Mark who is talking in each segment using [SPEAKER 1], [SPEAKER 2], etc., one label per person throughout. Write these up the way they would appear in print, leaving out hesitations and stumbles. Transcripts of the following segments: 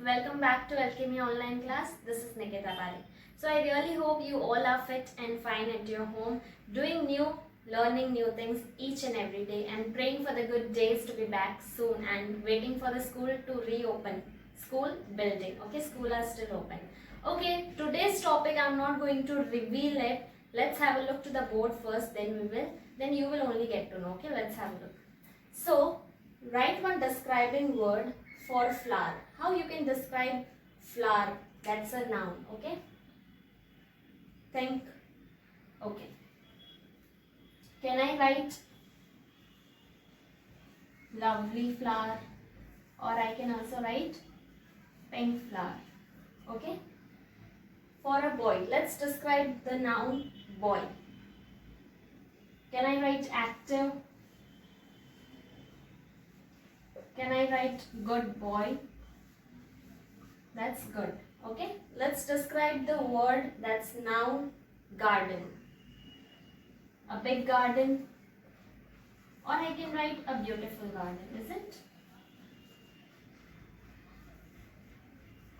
[SPEAKER 1] welcome back to Alchemy Online class. This is Nikita Parekh. So I really hope you all are fit and fine at your home, doing new, learning new things each and every day, and praying for the good days to be back soon and waiting for the school to reopen. School building. Okay, school are still open. Okay, today's topic I'm not going to reveal it. Let's have a look to the board first, then you will only get to know. Okay, let's have a look. So write one describing word for flower. How you can describe flower? That's a noun. Okay. Think. Okay. Can I write lovely flower? Or I can also write pink flower. Okay. For a boy, let's describe the noun boy. Can I write active? Can I write good boy? That's good. Okay. Let's describe the word that's noun garden. A big garden. Or I can write a beautiful garden, is it?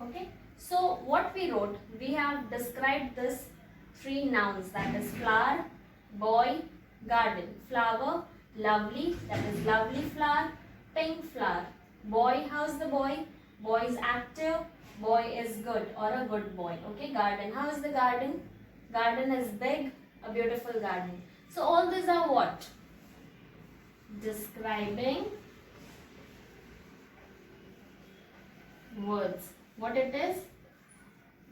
[SPEAKER 1] Okay. So what we wrote, we have described this three nouns, that is flower, boy, garden. Flower, lovely, that is lovely flower. Pink flower. Boy, how's the boy? Boy is active. Boy is good or a good boy. Okay, garden. How is the garden? Garden is big, a beautiful garden. So all these are what? Describing words. What it is?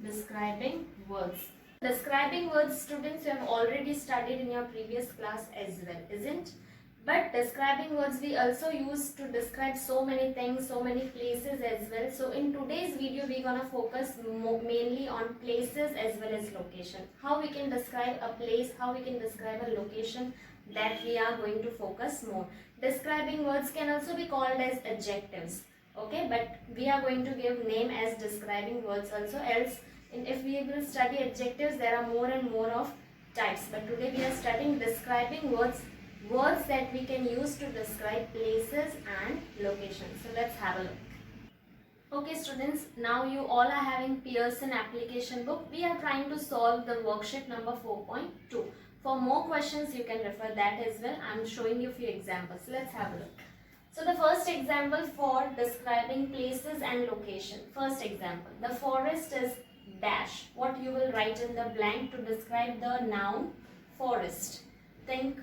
[SPEAKER 1] Describing words. Describing words, students, you have already studied in your previous class as well, isn't? But describing words we also use to describe so many things, so many places as well. So in today's video, we're gonna focus mainly on places as well as location. How we can describe a place, how we can describe a location, that we are going to focus more. Describing words can also be called as adjectives. Okay, but we are going to give name as describing words also, else if we will study adjectives, there are more and more of types. But today we are studying describing words. Words that we can use to describe places and locations. So let's have a look. Okay students, now you all are having Pearson application book. We are trying to solve the worksheet number 4.2. For more questions you can refer that as well. I am showing you few examples. Let's have a look. So the first example for describing places and location. First example, the forest is dash. What you will write in the blank to describe the noun forest. Think.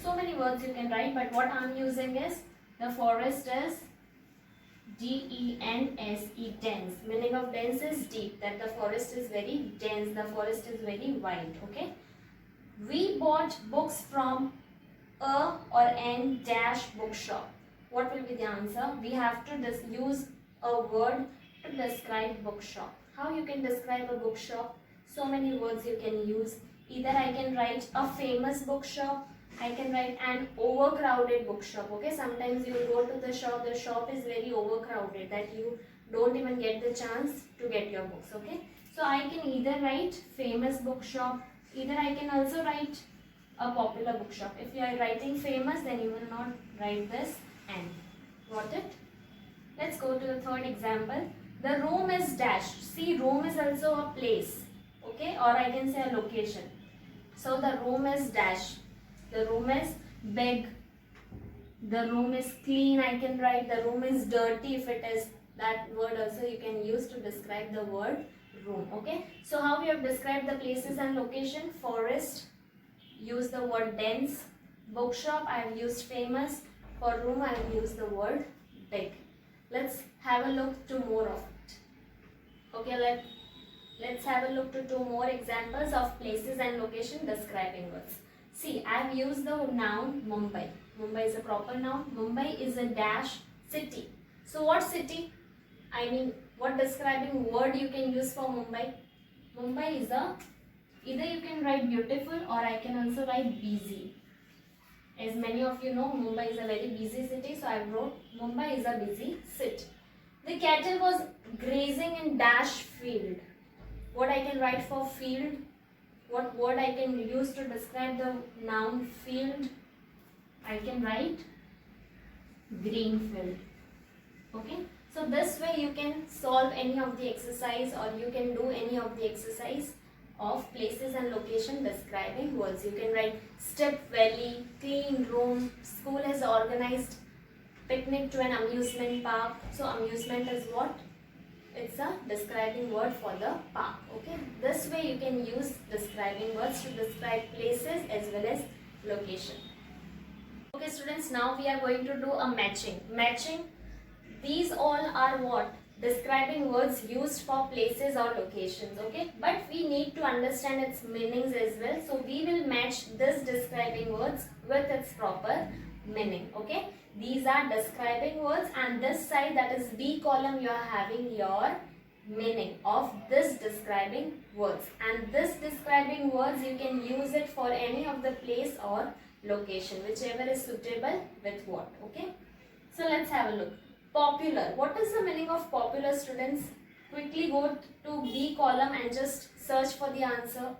[SPEAKER 1] So many words you can write, but what I'm using is the forest is D-E-N-S-E, dense. Meaning of dense is deep, that the forest is very dense, the forest is very wide. Okay. We bought books from a or an dash bookshop. What will be the answer? We have to use a word to describe bookshop. How you can describe a bookshop? So many words you can use. Either I can write a famous bookshop, I can write an overcrowded bookshop. Okay, sometimes you will go to the shop is very overcrowded that you don't even get the chance to get your books. Okay, so I can either write famous bookshop, either I can also write a popular bookshop. If you are writing famous, then you will not write this N. Got it? Let's go to the third example. The room is dash. See, room is also a place. Okay, or I can say a location. So the room is dash. The room is big. The room is clean. I can write the room is dirty. If it is, that word also you can use to describe the word room. Okay. So how we have described the places and location? Forest, use the word dense. Bookshop, I have used famous. For room, I have used the word big. Let's have a look to more of it. Okay, let's have a look to two more examples of places and location describing words. See, I have used the noun Mumbai. Mumbai is a proper noun. Mumbai is a dash city. So what city? I mean, what describing word you can use for Mumbai? Mumbai is either you can write beautiful or I can also write busy. As many of you know, Mumbai is a very busy city. So I wrote Mumbai is a busy city. The cattle was grazing in dash field. What I can write for field? What word I can use to describe the noun field? I can write green field. Okay. So this way you can solve any of the exercise, or you can do any of the exercise of places and location describing words. You can write step valley, clean room, school has organized picnic to an amusement park. So amusement is what? It's a describing word for the park. Okay, this way you can use describing words to describe places as well as location. Okay students, now we are going to do a matching. These all are what? Describing words used for places or locations. Okay, but we need to understand its meanings as well. So we will match this describing words with its proper meaning. Okay, these are describing words, and this side, that is B column, you are having your meaning of this describing words, and this describing words you can use it for any of the place or location, whichever is suitable with what. Okay, so let's have a look. Popular. What is the meaning of popular, students? Quickly go to B column and just search for the answer.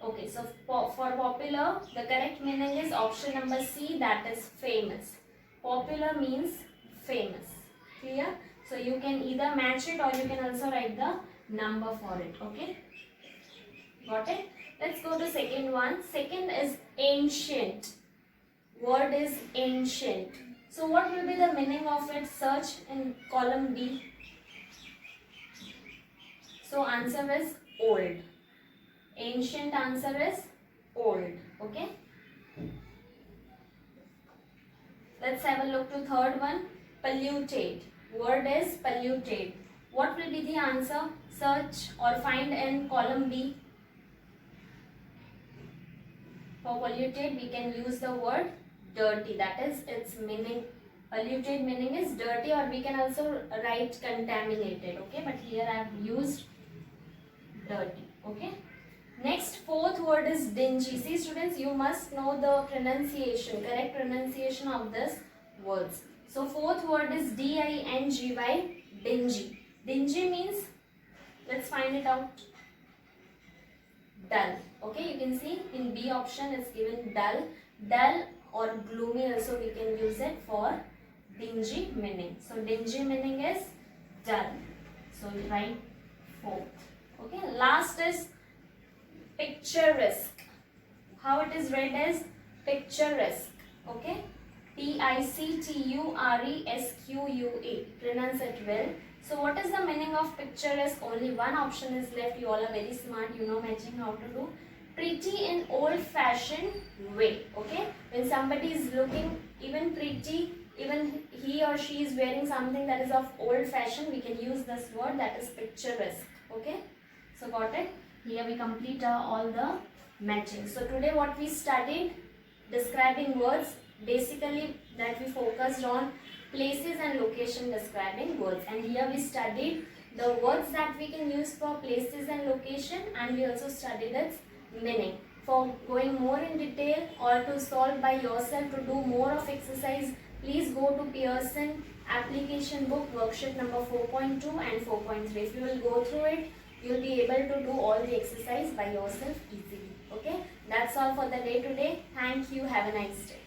[SPEAKER 1] Okay, so for popular, the correct meaning is option number C, that is famous. Popular means famous. Clear? So you can either match it, or you can also write the number for it. Okay, got it? Let's go to second one. Second is ancient. Word is ancient. So what will be the meaning of it? Search in column B. So answer is old. Ancient answer is old. Okay. Let's have a look to third one. Polluted. Word is polluted. What will be the answer? Search or find in column B. For polluted, we can use the word dirty. That is its meaning. Polluted meaning is dirty, or we can also write contaminated. Okay, but here I have used dirty. Okay. Next, fourth word is dingy. See students, you must know the pronunciation, correct pronunciation of this words. So fourth word is D-I-N-G-Y, dingy. Dingy means, let's find it out, dull. Okay, you can see in B option it's given dull. Dull or gloomy also we can use it for dingy meaning. So dingy meaning is dull. So we write fourth. Okay, last is picturesque. How it is read is picturesque. Okay, P-I-C-T-U-R-E-S-Q-U-A. Pronounce it well. So what is the meaning of picturesque? Only one option is left. You all are very smart. You know matching how to do. Pretty in old-fashioned way. Okay, when somebody is looking even pretty, even he or she is wearing something that is of old-fashioned, we can use this word, that is picturesque. Okay, so got it? Here we complete all the matching. So today what we studied, describing words, basically that we focused on places and location describing words, and here we studied the words that we can use for places and location, and we also studied its meaning. For going more in detail or to solve by yourself, to do more of exercise, please go to Pearson application book worksheet number 4.2 and 4.3. If you will go through it, you will be able to do all the exercise by yourself easily. Okay, that's all for the day today. Thank you. Have a nice day.